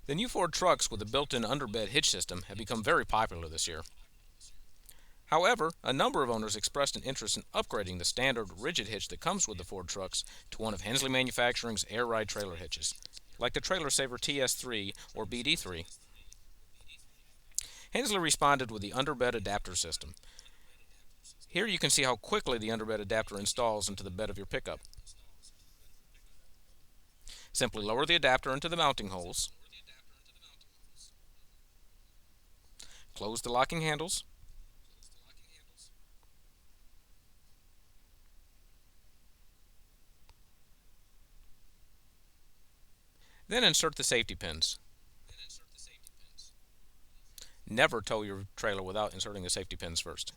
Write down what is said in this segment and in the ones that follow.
The new Ford trucks with the built-in underbed hitch system have become very popular this year. However, a number of owners expressed an interest in upgrading the standard rigid hitch that comes with the Ford trucks to one of Hensley Manufacturing's air ride trailer hitches, like the Trailer Saver TS3 or BD3. Hensley responded with the underbed adapter system. Here you can see how quickly the underbed adapter installs into the bed of your pickup. Simply lower the adapter into the mounting holes, close the locking handles, then insert the safety pins. Never tow your trailer without inserting the safety pins first.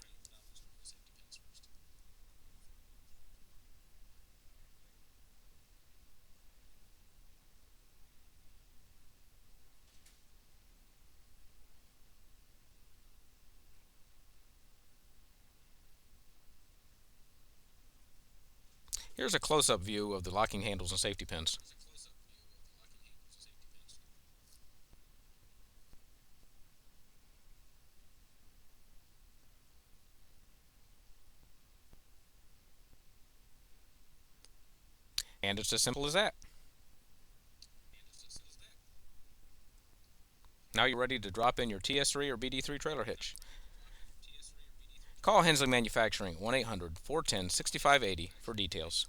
Here's a close-up view of the locking handles and safety pins. And it's as simple as that. Now you're ready to drop in your TS3 or BD3 trailer hitch. Call Hensley Manufacturing 1-800-410-6580 for details.